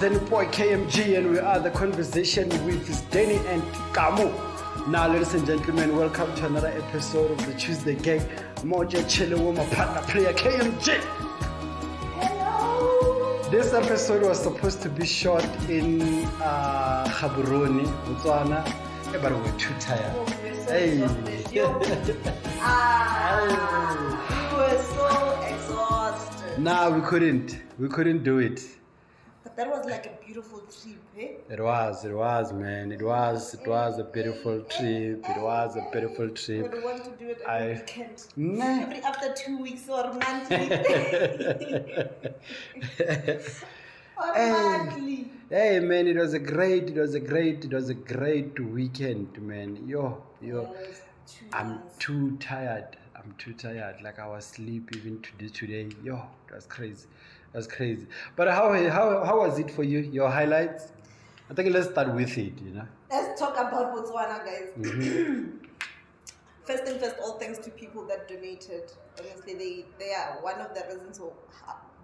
Sdeni Poi, KMG, and we are the conversation with Sdeni and Kamo. Now, ladies and gentlemen, welcome to another episode of the TuesdayGang. Maja chilling with my partner player KMG. Hello. This episode was supposed to be shot in Gaborone, Botswana, but we were too tired. Oh, we were so Hey. exhausted. We were so exhausted. Nah, we couldn't do it. But that was like a beautiful trip, eh? It was, man. It was a beautiful trip. It was a beautiful trip. We want to do it every weekend. Nah. Every after 2 weeks or monthly. Or monthly. Hey man, it was a great weekend, man. Yo, I'm too tired. Like I was asleep even today. Yo, that's crazy. But how was it for you? Your highlights? I think let's start with it, Let's talk about Botswana, guys. Mm-hmm. First thing first, all thanks to people that donated. Honestly, they are one of the reasons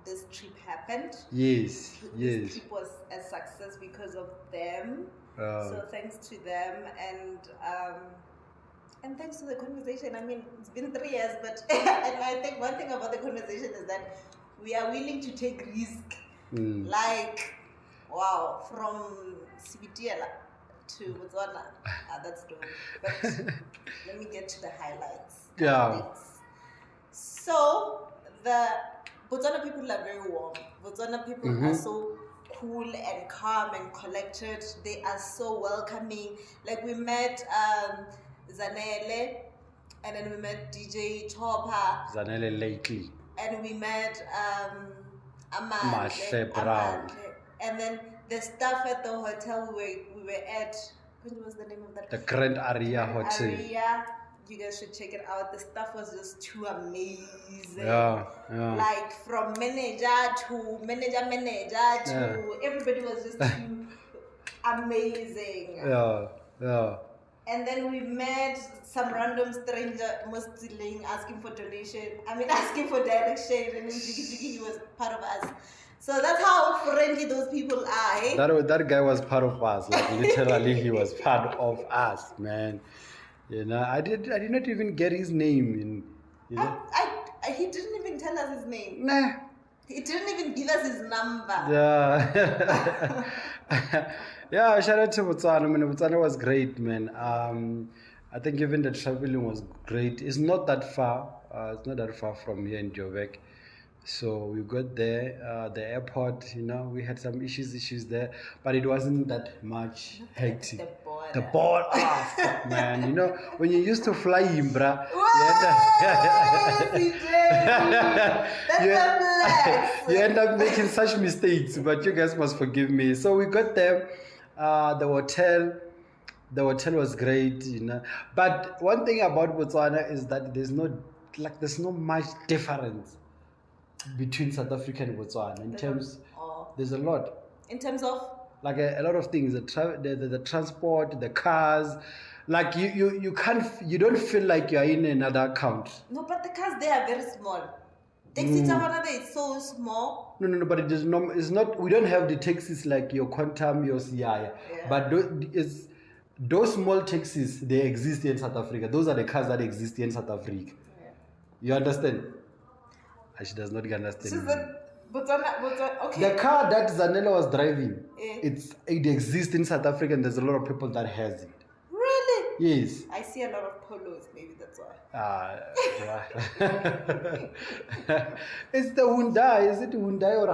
this trip happened. Yes. This trip was a success because of them. So thanks to them and thanks to the conversation. I mean, it's been 3 years, but and I think one thing about the conversation is that we are willing to take risk. Like, wow, from Sibitiela to Botswana. That's dope. But let me get to the highlights. Yeah. So, the Botswana people are very warm. Botswana people are so cool and calm and collected. They are so welcoming. Like, we met Zanele, and then we met DJ Chopper. Zanele lately. And we met Maja Brown. And then the staff at the hotel we were at, what was the name of that? The Grand Aria Hotel. Aria. You guys should check it out. The staff was just too amazing. Yeah. Like from manager to everybody was just too amazing. Yeah. And then we met some random stranger, mostly asking for donation. Asking for direction, and then Jiggy was part of us. So that's how friendly those people are. Eh? That guy was part of us. Like literally, he was part of us, man. I did not even get his name. He didn't even tell us his name. Nah. He didn't even give us his number. Yeah. Yeah, shout out to Botswana. Botswana was great, man. I think even the traveling was great. It's not that far. It's not that far from here in Joburg. So we got there, the airport, we had some issues there, but it wasn't that much hectic. The border, fuck, man. When you used to fly in, bruh, you end up making such mistakes, but you guys must forgive me. So we got there, the hotel was great, But one thing about Botswana is that there's no much difference between South Africa and Botswana there's a lot in terms of like a lot of things, the transport, the cars, like you don't feel like you're in another country. No, but the cars there are very small. Taxi Tavanada is so small. No, but it's not. We don't have the taxis like your Quantum, your CI, but those small taxis, they exist in South Africa. Those are the cars that exist in South Africa. You understand? She does not understand. Okay. The car that Zanella was driving, it exists in South Africa, and there's a lot of people that has it. Really? Yes. I see a lot of polos, maybe that's why. It's the Hyundai. Is it Hyundai or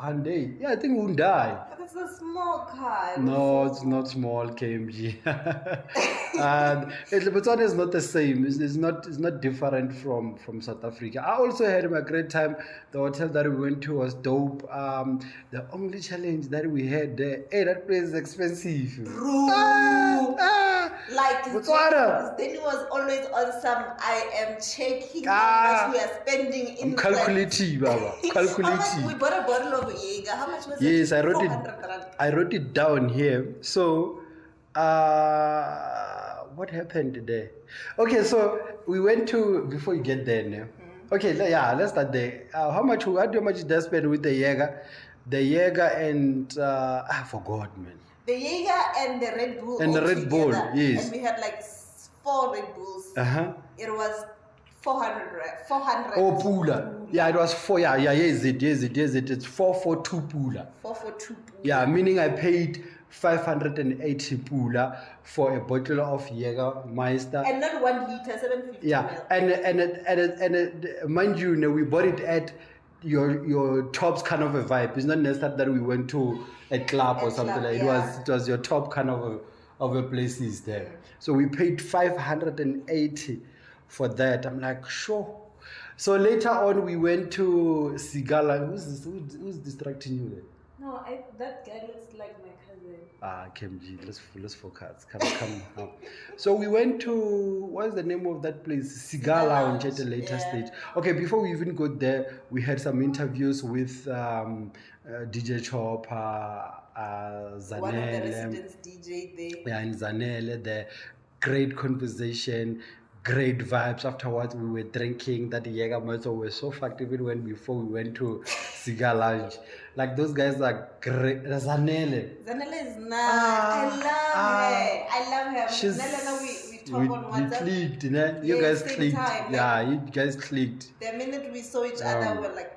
Hyundai? Yeah, I think Hyundai. But it's a small car. No, it's not small, KMG. And Botswana is not the same. It's not different from South Africa. I also had a great time. The hotel that we went to was dope. The only challenge that we had there, that place is expensive. Like Botswana. Sdeni was always on some. I am checking how much we are spending in. I'm calculating, Baba. Calculating. We bought a bottle of Cigar. How much was it? Yes, I wrote 400 rand. I wrote it down here. So, what happened there? Okay, so we went to, before you get there now. Okay, yeah, let's start there. How much did I spend with the Jaeger? the Jaeger and I forgot, man. The Jaeger and the Red Bull. And the Red Bull, yes. And we had like 4 Red Bulls. It was 400. Oh, Pula. Yeah, it was 4. Yeah, yes, it. It's 442 Pula. 442 Pula. Yeah, meaning I paid 580 Pula for a bottle of Jägermeister. And not 1 liter, 750. Yeah, and mind you, we bought it at your Tops kind of a vibe. It's not necessarily that we went to a club or something like that. It was your top kind of a places there. So we paid 580 for that. I'm like, sure. So later on we went to Cigar. Who's distracting you there? No, that guy looks like my cousin. KMG, let's focus. Come. So we went to, what's the name of that place? Cigar Lounge at a later stage. Okay, before we even got there, we had some interviews with DJ Chopper, Zanele. One of the residents DJ there. Yeah, and Zanele there. Great conversation, great vibes. Afterwards, we were drinking that Jägermeister. We were so fucked even before we went to Cigar Lounge. Like, those guys are great. Zanele is nice. I love her. She's, we talk on WhatsApp. We clicked, you guys clicked. You guys clicked. The minute we saw each other, we were like,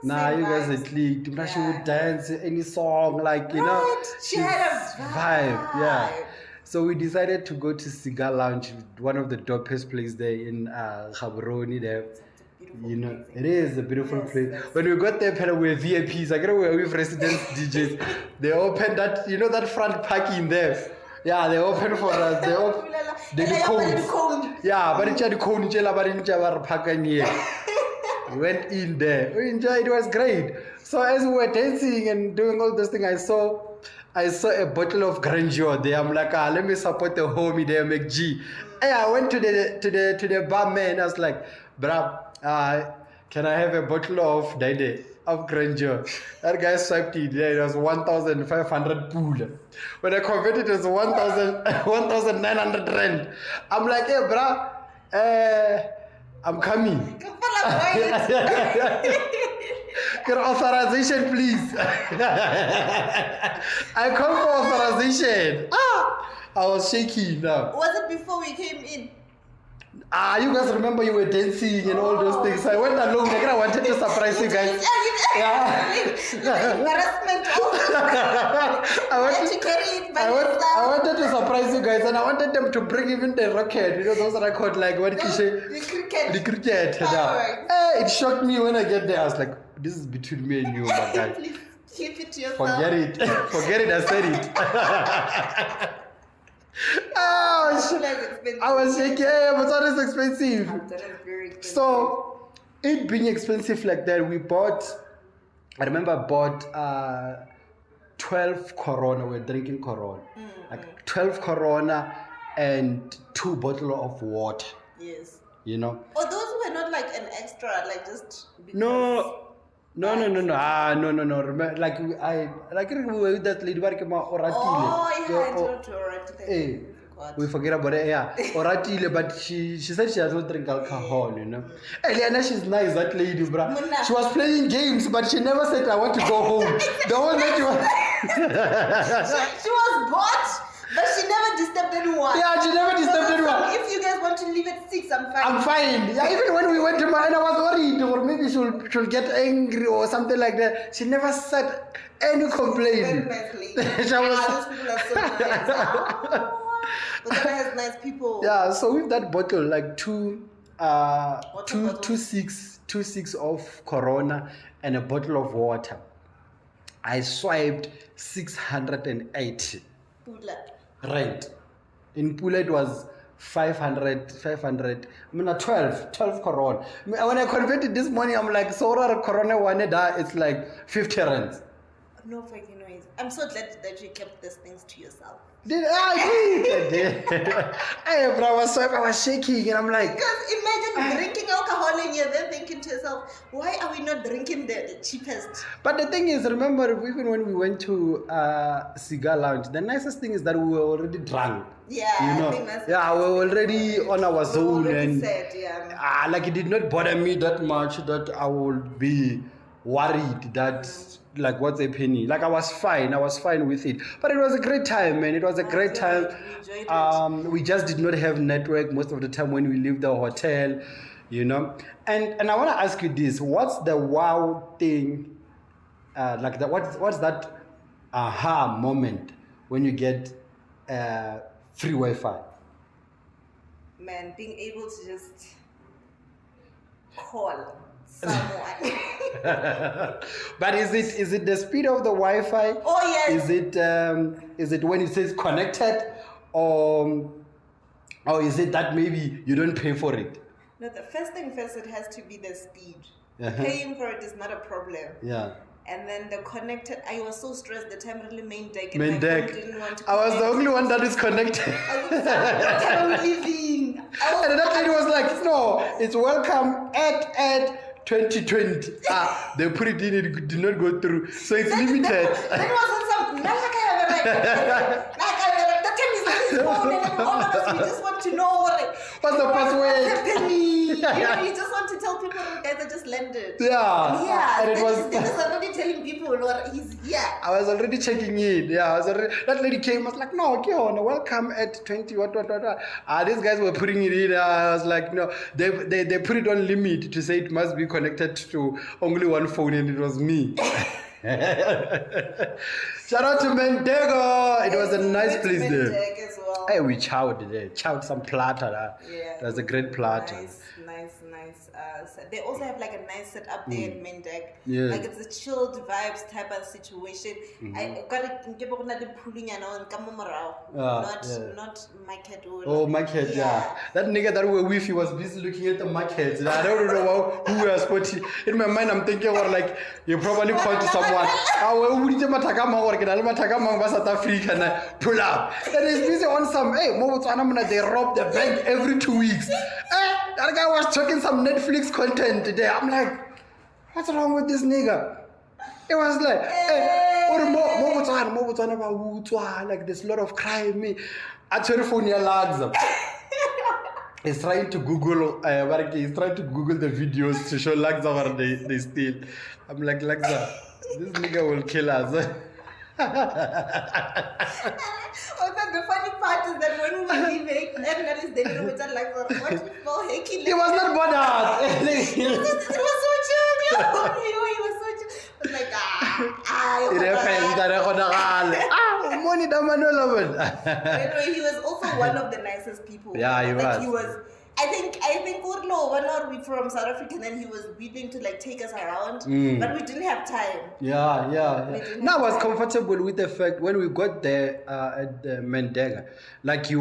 you guys had clicked. Yeah. She would dance any song, like, She had a vibe. Yeah. So we decided to go to Cigar Lounge, one of the dopest places there in Gaborone there. It is a beautiful place. When we got there, we were VIPs. I we were with resident DJs. They opened that, that front parking there. Yeah, they opened for us. They did cones. Yeah, but it's the cone. We went in there. We enjoyed. It was great. So as we were dancing and doing all those things, I saw a bottle of grandeur there. I'm like, let me support the homie there, McG. Hey, I went to the barman. I was like, bruh, can I have a bottle of grandeur? That guy swiped it. Yeah, it was 1,500 Pula. When I converted, it was 1,900 rand. I'm like, hey, bruh, I'm coming. Get authorization, please. I come for authorization. I was shaking now. Was it before we came in? You guys remember you were dancing and all those things. So I went along. I wanted to surprise you guys. Embarrassment. I wanted to surprise you guys, and I wanted them to bring even the rocket. Those records like what the cricket. It shocked me when I get there. I was like, this is between me and you, my guy. Please keep it to yourself. Forget it. I said it. I was shaking. Botswana is expensive. Very expensive. So, it being expensive like that, I remember I bought 12 Corona. We're drinking Corona. Like 12 Corona and 2 bottles of water. Yes. Oh, those were not like an extra, like just because... No. Remember, like we were with that lady. We forget about it. Yeah, Oratile, but she said she doesn't drink alcohol. Eliana, she's nice, that lady, bro. She was playing games, but she never said I want to go home. The whole night she was bought. But she never disturbed anyone. Yeah, she never disturbed anyone. If you guys want to leave at 6, I'm fine. I'm fine. Yeah, even when we went to Maja, I was worried, or maybe she'll get angry or something like that. She never said any complaint. Very nicely. Those people are so nice. Botswana has nice people. Yeah, so with that bottle, like two six of Corona and a bottle of water, I swiped 680. Pula. Right. In Pula it was 500. I mean, 12 Corona. When I converted this morning, I'm like, Sora Corona Waneda, it's like 50 rands. No fucking noise. I'm so glad that you kept these things to yourself. I did. Hey, bro, I was shaking and I'm like... Because imagine drinking alcohol and you're then thinking to yourself, why are we not drinking the cheapest? But the thing is, remember, even when we went to Cigar Lounge, the nicest thing is that we were already drunk. Yeah, I think that's... Yeah, we were already on our zone. And set, yeah. Like, it did not bother me that much that I would be worried that like what's happening. Like I was fine with it. But it was a great time, man. It was a great time. We enjoyed it. We just did not have network most of the time when we leave the hotel, you know. And I want to ask you this: what's the wow thing? Like that? What's that aha moment when you get free Wi-Fi? Man, being able to just call someone. But is it the speed of the Wi-Fi? Oh yes. Is it when it says connected, or is it that maybe you don't pay for it? No, the first thing first, it has to be the speed. Uh-huh. Paying for it is not a problem. Yeah. And then the connected, I was so stressed the time really main deck. And Main my deck. phone didn't want to I was the connect. only one that is connected. I was like, what am I leaving? And that lady was like, no, it's welcome at 2020. They put it in, it did not go through. So it's limited. Then was on some, that time is on his phone, and then all of us, we just want to know What's the password? what's happening. You just want to tell people you guys are just landed. Yeah. Yeah, And it was. Dennis is already telling people he's here. I was already checking in. Yeah, that lady came. I was like, no, welcome at 20. What. These guys were putting it in. I was like, no, they put it on limit to say it must be connected to only one phone, and it was me. Shout out to Mendego. It was a nice place there. As well. Hey, we chowed there. Chowed some platter. Yeah. It was a great platter. Nice. They also have like a nice setup there in Mendeg. Yeah. Like it's a chilled vibes type of situation. I got a pulling on Kamogelo. Not market. Oh, market, yeah. That nigga that we were with, he was busy looking at the market. I don't know who we are spotting. In my mind, I'm thinking, or like, you probably called to someone. South Africa, pull up. And he's busy on some, hey, Botswana, they rob the bank every 2 weeks. That guy was talking some Netflix content today. I'm like, what's wrong with this nigga? It was like, hey, like there's a lot of crime. I tell you, phone your lags. He's trying to Google, the videos to show Lagza where they steal. I'm like, Lagza, this nigga will kill us. The funny part is that when we were leaving, everyone is there with like, what people hacking. He was not bothered. It was so chill. He was so chill. I was like, Anyway, he was also one of the nicest people. Yeah, he was. He was. I think Urlo, when are we from South Africa, and then he was willing to like take us around, but we didn't have time. Yeah. Now I was comfortable with the fact when we got there at Mendega, like he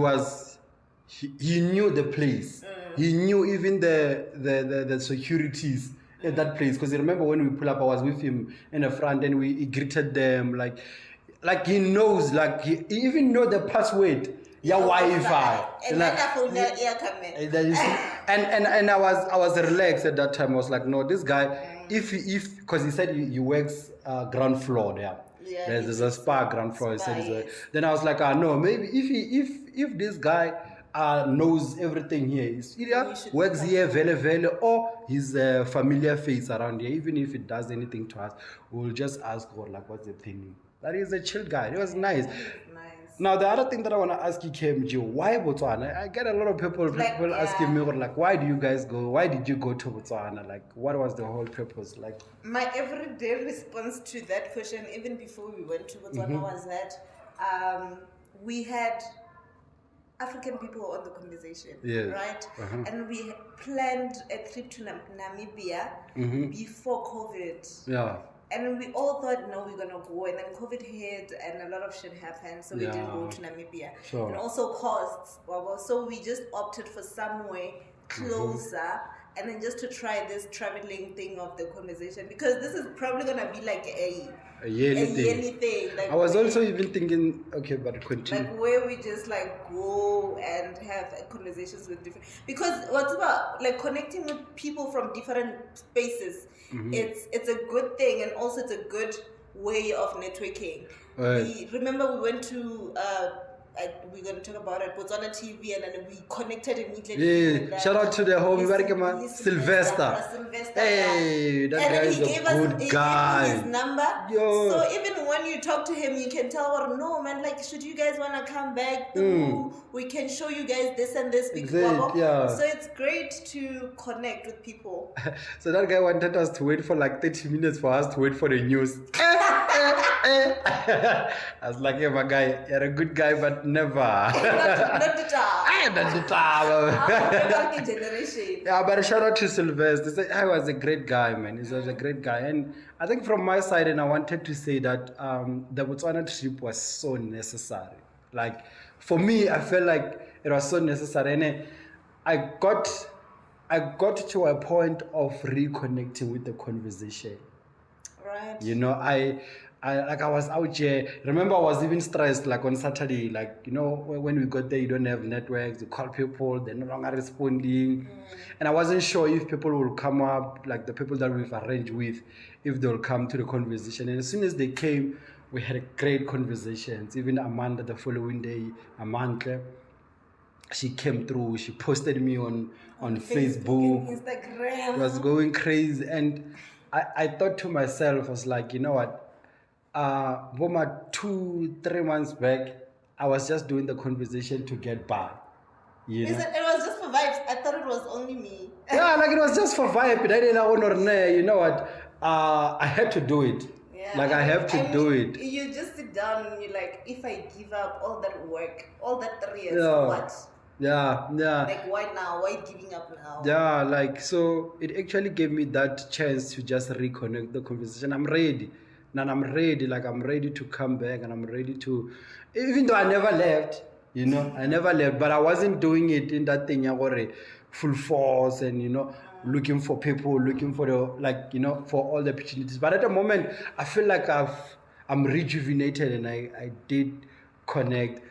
knew the place. He knew even the securities at that place. Because remember when we pull up, I was with him in the front and he greeted them like he knows, like he even know the password. Yeah, Wi-Fi. And then the phone air coming. And I was relaxed at that time. I was like, no, this guy, because he said he works ground floor there. Yeah, There's a spa ground floor. He said then I was like, no, maybe if this guy knows everything here, he either works here, vele, or he's a familiar face around here. Even if it does anything to us, we'll just ask her like, what's the thing? That is a chill guy. It was nice. Now, the other thing that I want to ask you, KMG, why Botswana? I get a lot of people asking me, like, why do you guys go? Why did you go to Botswana? Like, what was the whole purpose? Like, my everyday response to that question, even before we went to Botswana, was that we had African people on the conversation, right? And we planned a trip to Namibia before COVID. Yeah. And we all thought, no, we're going to go. And then COVID hit and a lot of shit happened. So we didn't go to Namibia. Sure. And also costs. So we just opted for somewhere closer. And then just to try this traveling thing of the conversation. Because this is probably going to be like a yearly thing. Like I was also even thinking, okay, but continue. Like where we just like go and have conversations with different... Because what's about like connecting with people from different spaces, it's a good thing, and also it's a good way of networking. Right. Remember we went to we're going to talk about it, Botswana TV, and then we connected immediately. Yeah, shout out to the homie, Sylvester. Hey, that guy is a good guy. He gave me his number. Yo. So even when you talk to him, you can tell, well, no, man, like, should you guys want to come back? We can show you guys this and this. Exactly, yeah. So it's great to connect with people. So that guy wanted us to wait for like 30 minutes for us to wait for the news. I was like, hey, my guy, you're a good guy, but never. Not the time. Not the time. Generation. Yeah, but shout out to Sylvester. I was a great guy, man. He was a great guy. And I think from my side, and I wanted to say that the Botswana trip was so necessary. Like, for me, I felt like it was so necessary. And I got to a point of reconnecting with the conversation. Right. You know, I was out here. Remember, I was even stressed, like on Saturday, like, you know, when we got there, you don't have networks, you call people, they're no longer responding. And I wasn't sure if people will come up, like the people that we've arranged with, if they'll come to the conversation. And as soon as they came, we had a great conversations. Even Amanda, the following day, Amanda, she came through, she posted me on Facebook, Instagram. It was going crazy. And I thought to myself, I was like, you know what? Boma 2-3 months back, I was just doing the conversation to get by. You know? It was just for vibes. I thought it was only me. Yeah, like it was just for vibe. You know what? I had to do it. Yeah, like I have to do it. You just sit down and you're like, if I give up all that work, all that 3 years, what? Yeah. Like, why now? Why giving up now? Yeah, like, so it actually gave me that chance to just reconnect the conversation. I'm ready. And I'm ready. Like, I'm ready to come back, and I'm ready to, even though I never left, you know, I never left, but I wasn't doing it in that thing, full force and, you know, looking for people, looking for the, like, you know, for all the opportunities. But at the moment, I feel like I'm rejuvenated, and I did reconnect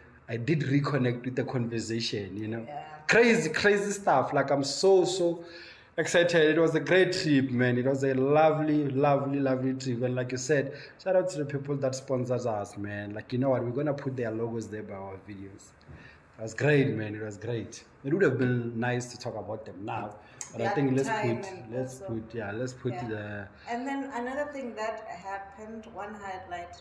with the conversation, you know. Yeah. Crazy stuff. Like, I'm so excited. It was a great trip, man. It was a lovely trip. And like you said, shout out to the people that sponsors us, man. Like, you know what? We're going to put their logos there by our videos. It was great, man. It was great. It would have been nice to talk about them now. But I think let's put the... And then another thing that happened, one highlight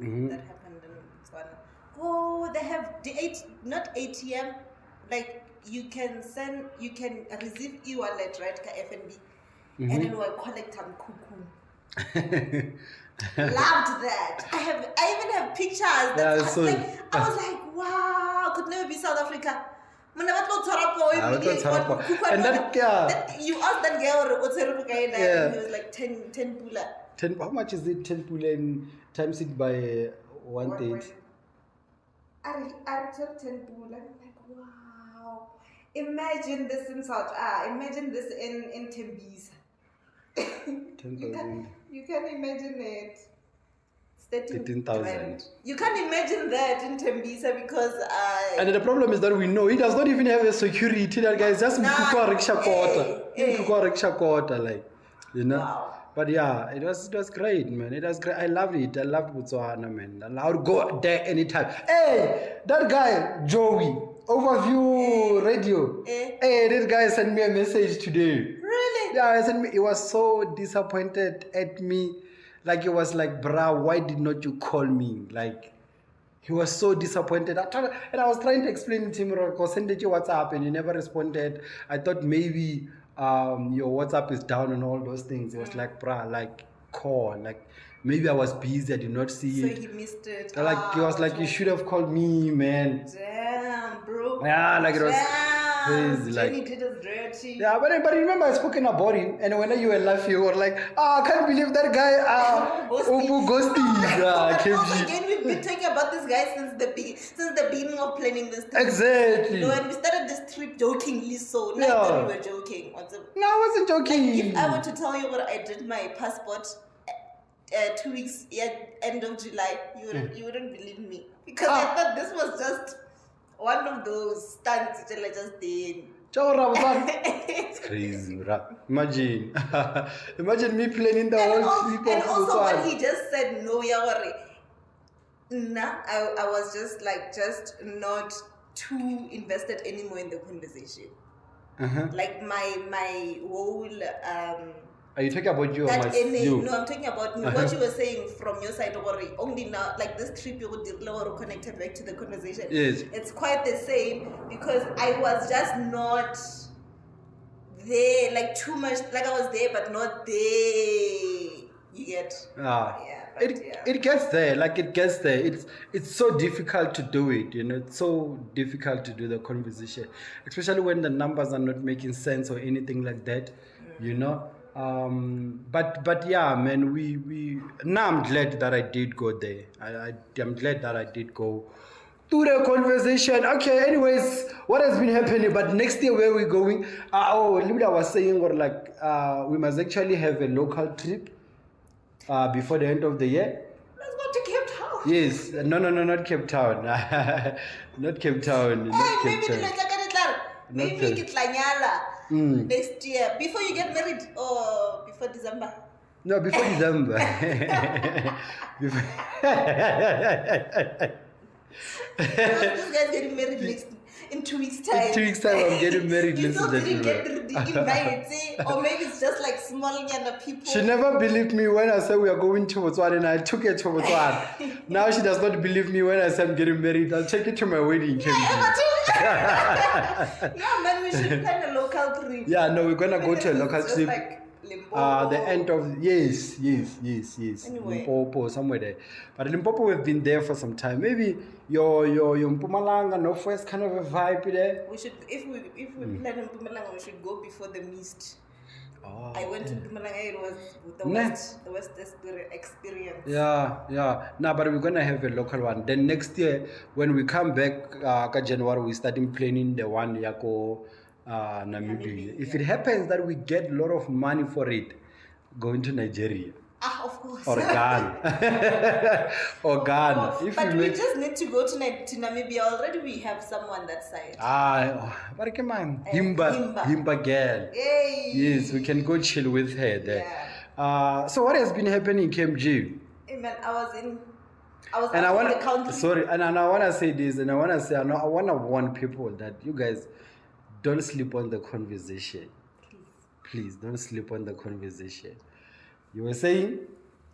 that happened in Botswana. Oh, they have not ATM, like you can receive e-wallet, right? FNB. And then we'll collect some cuckoo. Loved that. I even have pictures. I was like, wow, could never be South Africa. And that you asked that girl what's her and he was like 10 pula. 10, how much is it? 10 pula and times it by 130. I took 10 pula. I'm like, wow. Imagine this in imagine this in Tembisa. 10,000. You can imagine it. 13,000. You can't imagine that in Tembisa because and the problem is that we know he does not even have a security. That guy is just rickshaw quarter, like, you know. Wow. But yeah, it was great, man. It was great. I loved it. I loved Botswana, man. I would go there anytime. Hey, that guy Joey, Overview Radio. Hey, this guy sent me a message today. Really? Yeah, he was so disappointed at me. Like, it was like, bruh, why did not you call me? Like, he was so disappointed. And I was trying to explain to him, because send it your WhatsApp, and he never responded. I thought maybe your WhatsApp is down and all those things. It was like, bruh, like, call. Like, maybe I was busy, I did not see it. So he missed it. Like, he was like, you should have called me, man. Damn, bro. Yeah, like, it was crazy. Like, did us dirty. Yeah, but remember I spoken about him, and when you were laughing, you were like, I can't believe that guy, Ghosty. Again, we've been talking about this guy since the beginning of planning this trip. Exactly. When we started this trip jokingly, so now that we were joking. No, I wasn't joking. Like, if I were to tell you what I did my passport 2 weeks, end of July, you wouldn't believe me. Because I thought this was just one of those stunts that I just did. It's crazy, bro. Imagine me planning the whole trip. And also when he just said no, Yawari. Nah, I was just not too invested anymore in the conversation. Like my whole Are you talking about you or that you? no, I'm talking about me. What you were saying from your side, or only now, like this trip you would connected back to the conversation. Yes. It's quite the same because I was just not there, like too much. Like I was there, but not there. You get? It gets there, like it gets there. It's so difficult to do it, you know. It's so difficult to do the conversation, especially when the numbers are not making sense or anything like that, you know. But yeah, man, we now I'm glad that I did go there. I'm glad that I did go to the conversation. Okay, anyways, what has been happening? But next year, where we going? Libda was saying, or like, we must actually have a local trip before the end of the year. Let's go to Cape Town. Yes, no, not Cape Town. Not Cape Town. Not Cape Town. Maybe next year, before you get married or before December. No, before December. Before. This guy's getting married in 2 weeks' time. In 2 weeks' time, I'm getting married. You still didn't get the invite, or maybe it's just like small people. She never believed me when I said we are going to Botswana, and I took her to Botswana. Now she does not believe me when I said I'm getting married. I'll take it to my wedding. Yeah, man, we should plan a local trip. Yeah, no, we're gonna go to a local just trip. Like Limpopo. The end of yes. Anyway. Limpopo, somewhere there. But Limpopo, we've been there for some time. Maybe your Mpumalanga, Northwest kind of a vibe there. We should, if we plan in Mpumalanga, we should go before the mist. Oh, I went to Mpumalanga. It was the worst experience. Yeah. No, but we're gonna have a local one. Then next year, when we come back, January, we starting planning the one Yako. Namibia. If it happens that we get a lot of money for it, going to Nigeria. Of course. Or Ghana. Or Ghana. But we just need to go to Namibia. Already we have someone that side. But come on. Himba girl. Yay. Yes, we can go chill with her there. Yeah. So what has been happening in KMG? Hey man, I was and I want the country. Sorry, and I want to say this, and I want to warn people that you guys don't sleep on the conversation. Please don't sleep on the conversation. You were saying?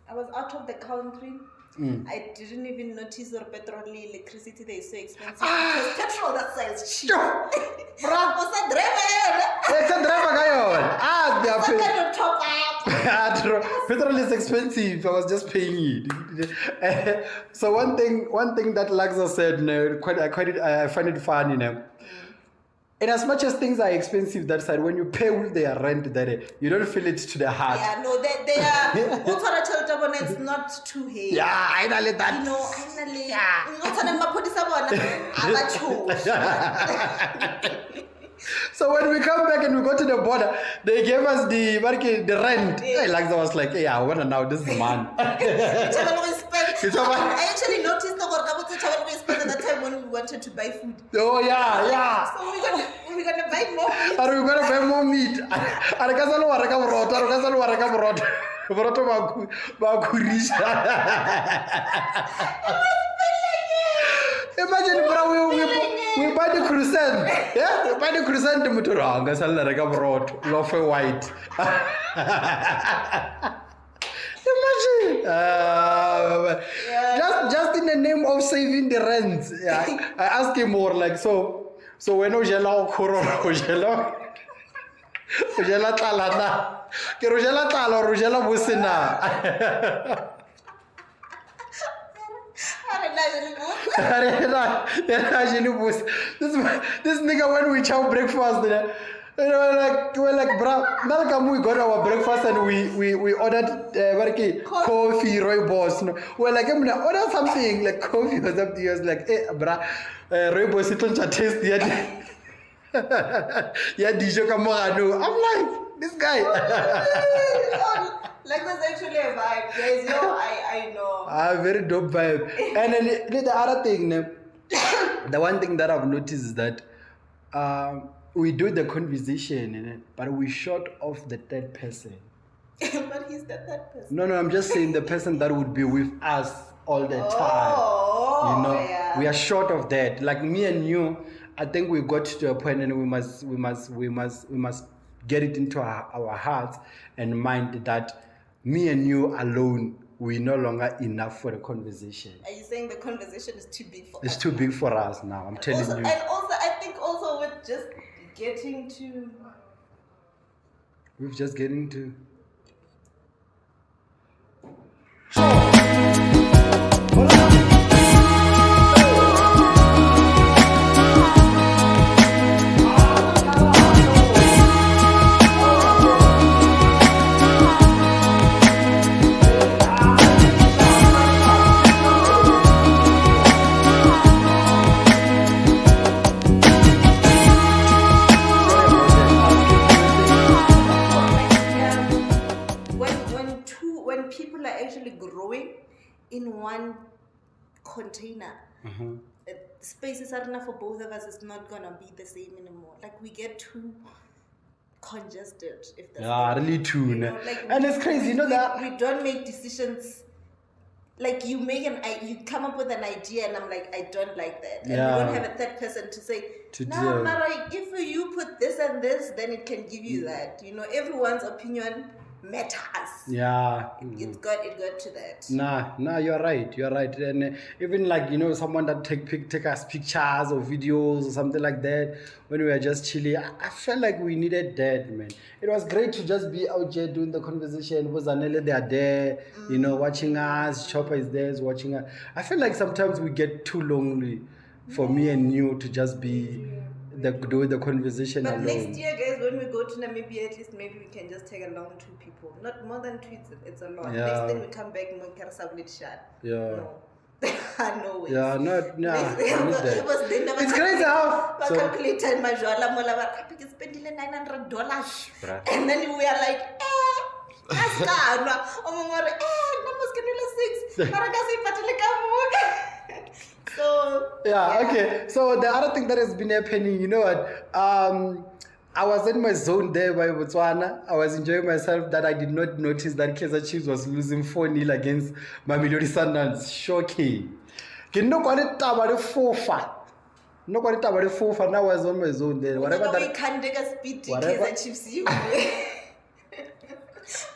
I was out of the country. I didn't even notice or petrol, electricity, they so expensive. Because petrol that side is cheap. What's that driver? It's a driver guy. They are paying. Kind of top up. Petrol is expensive. I was just paying it. So one thing that Laxa said, I find it funny. And as much as things are expensive that side, when you pay with their rent there, you don't feel it to the heart. Yeah, no, they are. It's not too heavy. Yeah, I know that. You know, finally. Yeah. So when we come back and we go to the border, they gave us the rent. Yeah. Like I was like, hey, I want to know this man. I actually noticed at that time when we wanted to buy food. Oh yeah. So we're gonna buy more meat. Are we gonna buy more meat? Imagine, bro, we buy the croissant. Yeah, we buy the croissant to Muturanga, Salaraka brought, loaf white. Imagine. Just in the name of saving the rent. Yeah. I asked him more like, so when Ojela Okoro, Ojela Talana, Kerojela Tala, Rojela Busina. This nigga, when we chow breakfast, we're like, bro, now we got our breakfast and we ordered coffee, rooibos. No? We're like, I'm gonna order something like coffee or something. He was like, hey, bro, rooibos, it don't taste yet. Yeah, DJ Kamogelo. I'm like, this guy. Like that's actually a vibe, guys. No, I know. Very dope vibe. And then the other thing, the one thing that I've noticed is that we do the conversation, but we short off the third person. But he's the third person. No, I'm just saying the person that would be with us all the time. Oh, you know, yeah. we are short of that. Like me and you, I think we got to a point, and we must get it into our hearts and mind that me and you alone, we're no longer enough for a conversation. Are you saying the conversation is too big for us? It's too big for us now. I'm telling you. And also, I think also with just getting to. We're just getting to. When people are actually growing in one container, spaces are enough for both of us. It's not gonna be the same anymore. Like we get too congested. If that's Really too. you know, like and it's crazy, you know that we don't make decisions. Like you come up with an idea, and I'm like, I don't like that, and you don't have a third person to say, no, Mara, if you put this and this, then it can give you that. You know, everyone's opinion matters. Yeah. It got to that. Nah, you're right. And even like, you know, someone that take us pictures or videos or something like that when we were just chilling, I felt like we needed that, man. It was great to just be out here doing the conversation. Zanele, they are there, you know, watching us. Chopper is there, is watching us. I feel like sometimes we get too lonely for me and you to just be do the conversation but alone. Next year, guys, when we go to Namibia, at least maybe we can just take along 2 people. Not more than 2, it's a lot. Yeah. Next time we come back, Yeah. No way. Yeah, not it was it's crazy how calculator in Majwala Mola spending $900. And then we are like, So okay. So the other thing that has been happening, you know what? I was in my zone there by Botswana. I was enjoying myself that I did not notice that Kaizer Chiefs was losing 4-0 against Mamelodi Sundowns. Shocking. No quality about fofa. No quality about fofa. Now I was on my zone there. Whatever that we can't take a speed to Kaizer Chiefs.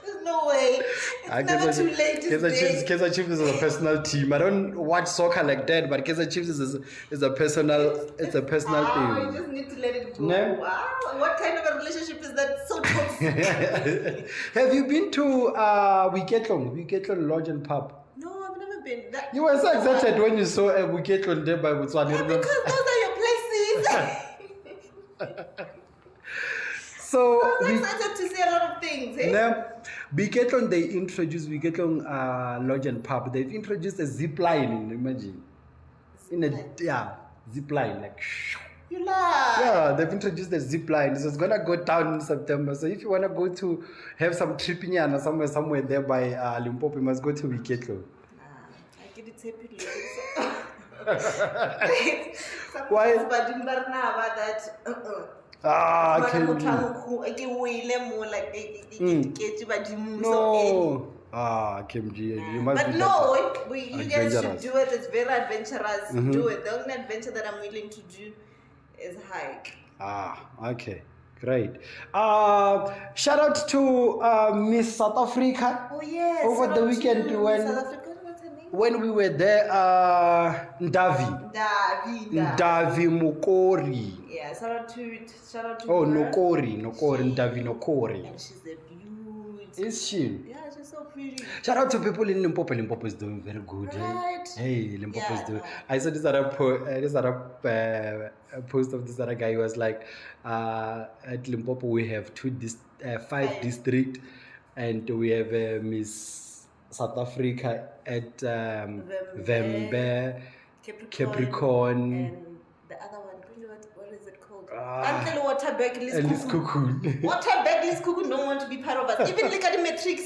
There's no way. It's never too late. Kaizer Chiefs is a personal team. I don't watch soccer like that, but Kaizer Chiefs is a personal thing. You just need to let it go. No? Wow. What kind of a relationship is that? So toxic. Have you been to Wiketlong Lodge and Pub? No, I've never been. You were so excited when you saw a Wiketlong there by Botswana. Yeah, because those are your places. So I was excited to see a lot of things. Wiketlong, they introduced Wiketlong Lodge and Pub. They've introduced a zip line. Imagine, zip line like. You lie. Yeah, they've introduced the zip line. So it's gonna go down in September. So if you wanna go to have some tripping or somewhere there by Limpopo, you must go to Wiketlong. I get it happy. Why? But in about that. No. KMG, you must. But no, you guys should do it. It's very adventurous. Do it. The only adventure that I'm willing to do is hike. Okay. Great. Shout out to Miss South Africa. Oh yes. Over the weekend when we were there, Ndavi Mukori. Yeah, shout out to Oh, her. Nokeri, Ndavi Nokeri. And she's a beauty. Is she? Yeah, she's so pretty. Shout out to people in Limpopo. Limpopo is doing very good. Right. Hey, Limpopo is doing. I saw this other post of this other guy who was like, at Limpopo we have 5 districts, and we have Miss South Africa at Vembe, Capricorn, and the other one, what is it called? Waterberg Kuku don't want to be part of us. Even look at the metric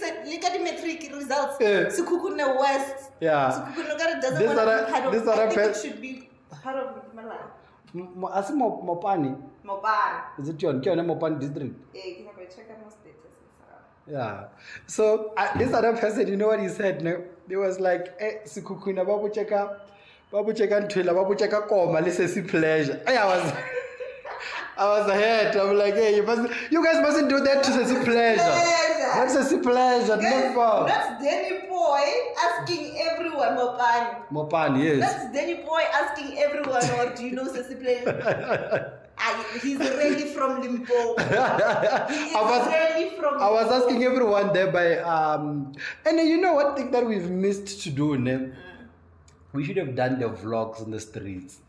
results. Sukuku no West. Yeah. Sukuku no doesn't want to be part of us. I think it should be part of Milan. As Mopani. Is it your Mopani district? Yeah, check out my status. Yeah. So this other person, you know what he said? No, he was like, "Sikukuna babu cheka, Babu check and trailer, Babu check a coma, listen, see pleasure. I was ahead. I'm like, hey, you guys mustn't do that to see pleasure. That's a pleasure. Never. That's Sdeni Poi asking everyone, Mopani, yes. That's Sdeni Poi asking everyone, or do you know Sesi pleasure? He's really from Limpopo. I was asking everyone there by and you know what thing that we've missed to do, we should have done the vlogs on the streets.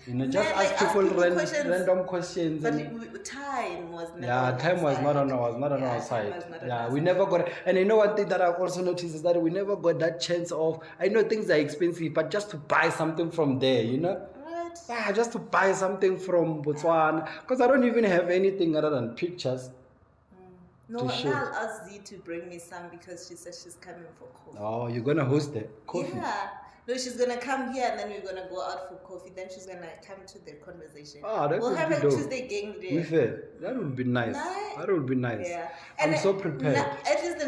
You know, just ask people random questions. But time was never. Yeah, time was not on our side. Yeah, we never got. And you know one thing that I've also noticed is that we never got that chance of. I know things are expensive, but just to buy something from there, you know. Right. Yeah, just to buy something from Botswana, because I don't even have anything other than pictures. No, I'll ask Z to bring me some because she said she's coming for coffee. Oh, you're gonna host the coffee? Yeah. No, she's gonna come here and then we're gonna go out for coffee. Then she's gonna come to the conversation. Oh, that we'll would have be a dope. TuesdayGang day. That would be nice. That would be nice. Yeah. I'm so prepared. At least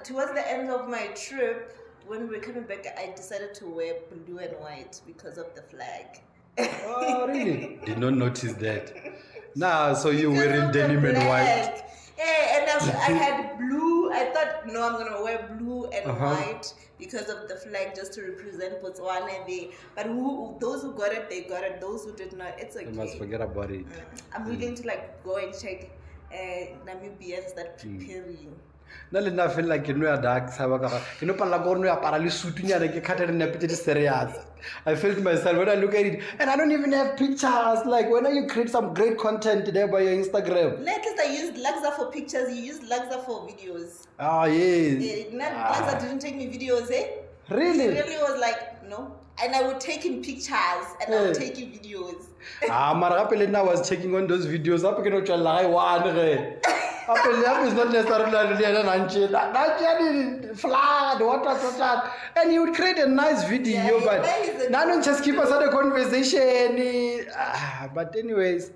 towards the end of my trip, when we were coming back, I decided to wear blue and white because of the flag. Oh, really? Did not notice that. Nah, so you're wearing denim and white. Yeah, and I had blue. I thought, no, I'm going to wear blue and white because of the flag, just to represent Botswana. But those who got it, they got it. Those who did not, it's okay. You must forget about it. I'm willing to go and check Namibia and start preparing. I feel like dark serious. I felt myself when I look at it, and I don't even have pictures. Like when you create some great content there by your Instagram. At least I used Laksa for pictures. You used Laksa for videos. Oh yes. Laksa didn't take me videos, eh? Really? He really was like, no. And I would take him pictures and I would take him videos. I was checking on those videos. Up is not necessarily flood, water, and he would create a nice video, but now just keep us at a conversation. But anyways,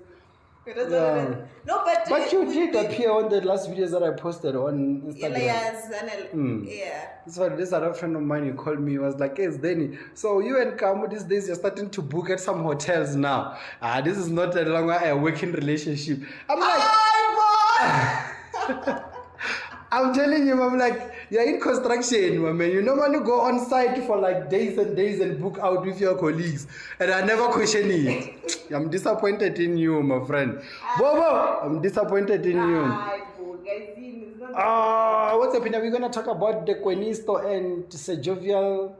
no, but you did appear on the last videos that I posted on Instagram. Yeah. This other friend of mine, he called me, he was like, hey, Sdeni, so you and Kamo these days, you're starting to book at some hotels now. This is not a longer a working relationship. I'm like, I'm telling you, I'm like, you're in construction, man. You normally go on site for like days and days and book out with your colleagues. And I never question it. I'm disappointed in you, my friend. Bobo, I'm disappointed in you. What's up? We're going to talk about the Quenisto and Sir Jovial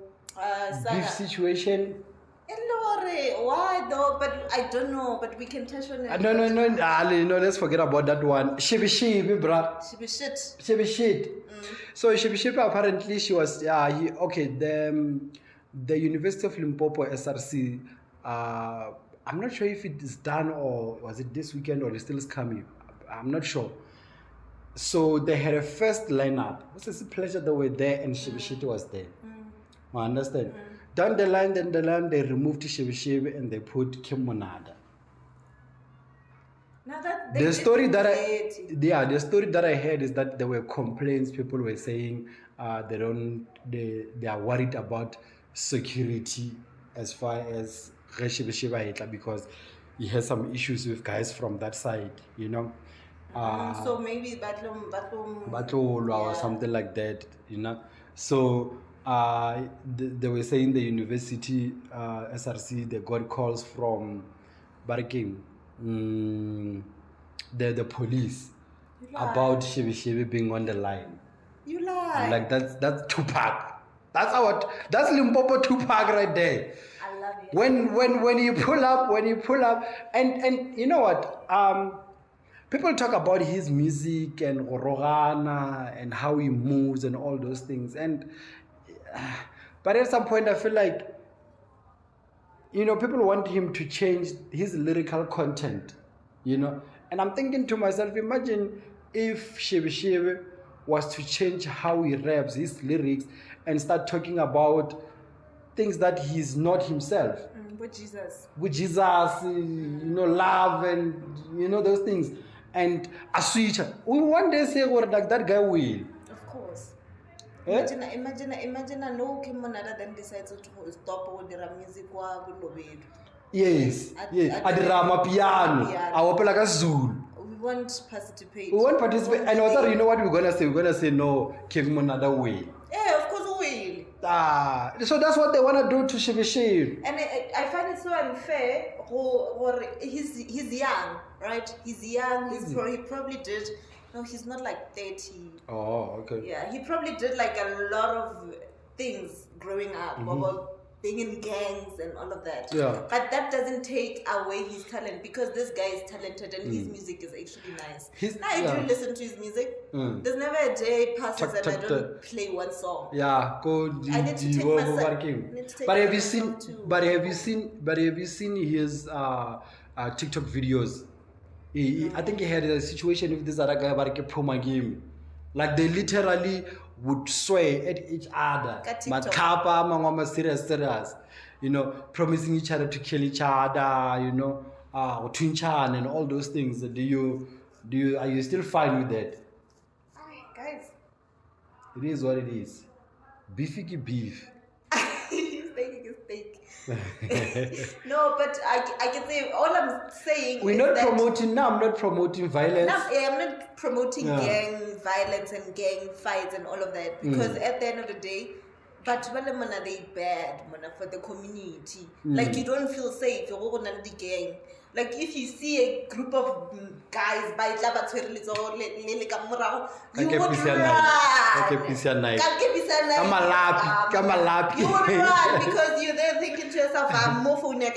beef situation. Why though? But I don't know. But we can touch on it. No, let's forget about that one. Shebeshkt, bruh. Shebeshkt. So Shebeshkt, apparently she was the University of Limpopo SRC. I'm not sure if it is done or was it this weekend or it still is coming. I'm not sure. So they had a first lineup. It was a pleasure they were there and Shebeshkt was there. I understand. Down the line, they removed Shebeshkt and they put Kim Monada. The story that I heard is that there were complaints. People were saying they are worried about security as far as Shebeshkt because he has some issues with guys from that side, you know. So maybe Batolo or something like that, you know. So they were saying the university SRC, they got calls from Barking, the police about Shebeshkt being on the line. You lie. Like that's Tupac. That's Limpopo Tupac right there. I love it. When you pull up and you know what? People talk about his music and Rogana and how he moves and all those things. But at some point, I feel like, you know, people want him to change his lyrical content, you know. And I'm thinking to myself, imagine if Shebeshkt was to change how he raps, his lyrics, and start talking about things that he's not himself. With Jesus. With Jesus, you know, love and, you know, those things. And a switch. We one day say, like that guy will. Of course. Imagine no Kimonada then decides to stop all the music wa Bulobedu. Yes. Adirama piano. Awopela ka Zulu. We won't participate. We won't participate. And also, you know what we're gonna say? We're gonna say no, King Monada way. Yeah, of course we will. So that's what they wanna do to Shebeshkt. And I find it so unfair. Or he's young, right? He's young. He probably did. No, he's not like 30. Oh, okay. Yeah, he probably did like a lot of things growing up about being in gangs and all of that. Yeah. But that doesn't take away his talent, because this guy is talented and his music is actually nice. I do listen to his music. There's never a day passes and I don't play one song. Yeah, go. I need to take myself. But have you seen his TikTok videos? I think he had a situation with this other guy about a promo game. Like they literally would swear at each other. Makapa, mangoma serious. You know, promising each other to kill each other, you know, or twinchan and all those things. Are you still fine with that? Guys. It is what it is. Beefy beef. No, but I can say all I'm saying. I'm not promoting violence. I'm not promoting gang violence and gang fights and all of that, because at the end of the day, but they bad for the community. Like you don't feel safe. You're going to the gang. Like if you see a group of guys by you would run. You would run because you're there thinking to yourself, I'm more for yeah,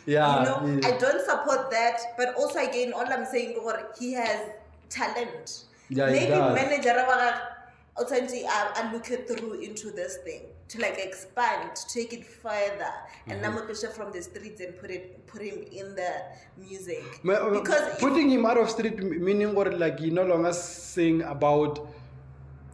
you know, I don't support that. But also again, all I'm saying is he has talent. Yeah, maybe manager I look through into this thing to like expand, to take it further, and now pressure from the streets and put him in the music. Because putting him out of street meaning what, like he no longer sing about.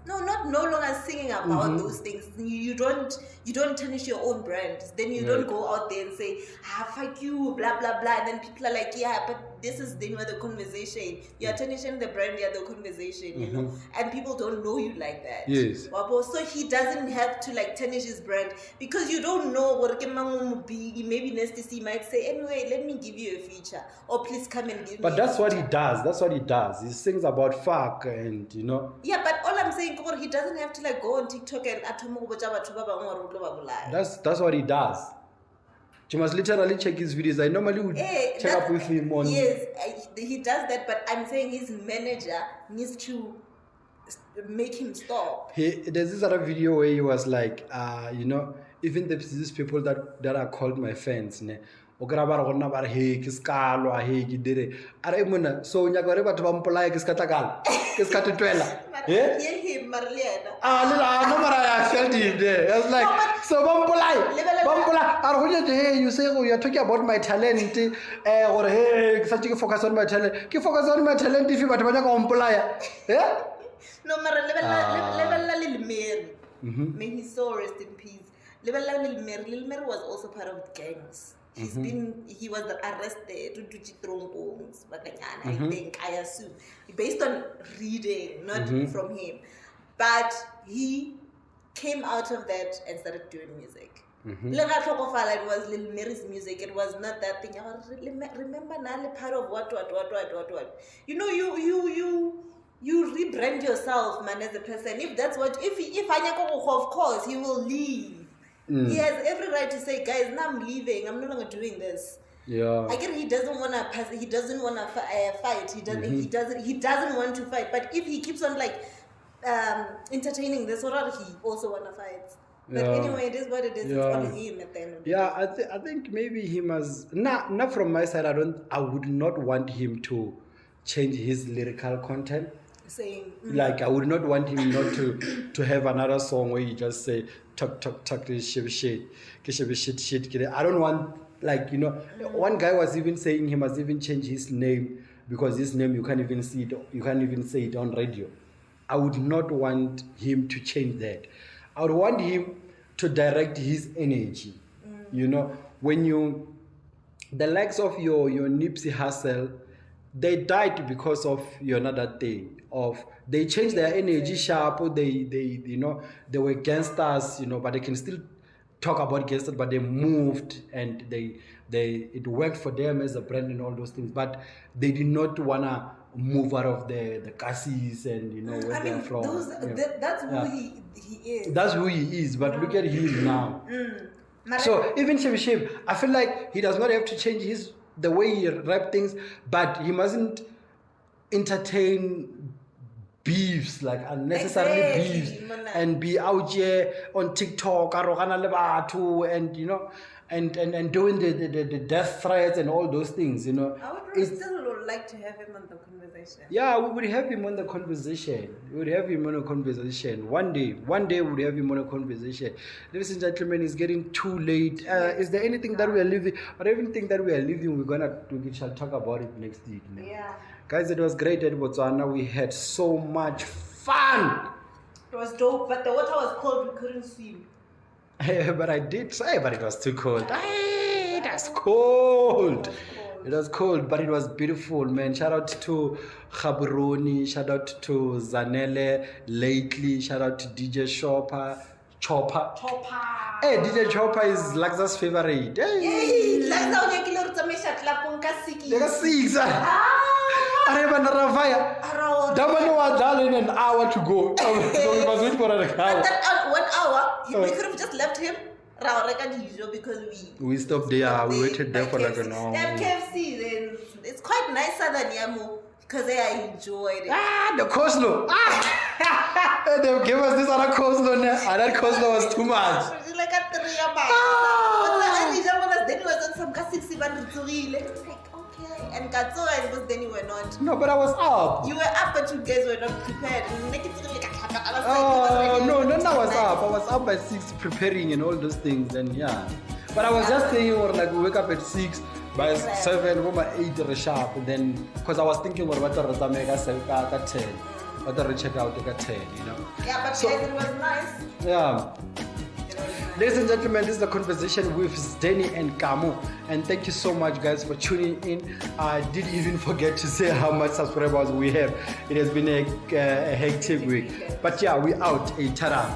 No, not no longer singing about those things. You don't tarnish your own brand. Then you don't go out there and say, fuck you, blah blah blah. And then people are like, yeah, but this is the conversation. You are tarnishing the brand, you are the conversation, you know. And people don't know you like that. Yes. So he doesn't have to like tarnish his brand, because you don't know what maybe next he might say, anyway, let me give you a feature, or please come and give me. But that's what he does. That's what he does. He sings about fuck and you know. Yeah, but all I'm saying, he doesn't have to like go on TikTok and that's what he does. You must literally check his videos. I normally would check up with him on. Yes, he does that, but I'm saying his manager needs to make him stop. There's this other video where he was like, you know, even these people that are called my fans, ne. So nya gore batho ba mpolaya ke ska tlakala ke ska tetwela I felt him there. I was like, so hey, you say you're talking about my talent, or hey, focus on my talent. Focus on my talent if you batho ba nyaka go mpolaya. No, may his soul rest in peace. Lil Mary was also part of gangs. He was arrested to I think, I assume, based on reading, not from him. But he came out of that and started doing music. It was Lil Mary's music. It was not that thing. I remember now part of what. You know, you rebrand yourself, man, as a person. If that's what, if of course, he will leave. He has every right to say, guys, now I'm leaving. I'm no longer doing this. Yeah. I get he doesn't want to pass. He doesn't want to fight. He doesn't want to fight. But if he keeps on like entertaining this, or he also want to fight. But anyway, it is what it is. It's on him at the end of the day. I think maybe he must. Not from my side. I would not want him to change his lyrical content. Same. Like I would not want him not to have another song where you just say talk this shit. I don't want, like, you know, one guy was even saying he must even change his name, because his name you can't even say it on radio. I would not want him to change that. I would want him to direct his energy. You know, when the likes of your Nipsey Hussle, they died because of another thing. they changed their energy sharp, or they they were gangsters, but they can still talk about gangsters, but they moved and it worked for them as a brand and all those things, but they did not wanna move out of the cassis and where they're from. That's who he is. That's who he is, but look at him now. So even Shebeshxt, I feel like he does not have to change the way he rap things, but he mustn't entertain beefs, like unnecessary beefs, and be out here on TikTok and doing the death threats and all those things. I would still like to have him on the conversation. Yeah, we would have him on the conversation. One day we would have him on a conversation. Ladies and gentlemen, it's getting too late. Is there anything that we are leaving? Or everything that we are leaving, we shall talk about it next week. Yeah. Guys, it was great at Botswana. We had so much fun. It was dope, but the water was cold. We couldn't swim. But I did try, but it was too cold. It was cold. It was cold, but it was beautiful, man. Shout out to Khaburoni. Shout out to Zanele lately. Shout out to DJ Chopper. Hey, DJ Chopper is Laxa's favorite. Hey, in an hour to go. So we must wait for an hour. But that 1 hour, we could have just left him because we stopped there. We waited there for like an hour. They have KFC, then it's quite nicer than Yamu because I enjoyed it. The coleslaw. They gave us this other coleslaw, and that coleslaw was too much. Like a 3 Sdeni was on some 600. And Katso and Sdeni were not. No, but I was up. You were up, but you guys were not prepared. No, I was up. I was up by 6 preparing and all those things, and yeah. But I was just saying, like we wake up at 6, by 7, by 8 sharp, and then because I was thinking, what the 10, what the check out at 10, Yeah, but it was nice. Yeah. Ladies and gentlemen, this is the conversation with Sdeni and Kamo, and thank you so much, guys, for tuning in. I did even forget to say how much subscribers we have. It has been a hectic week, but yeah, we out. Hey, ta-da.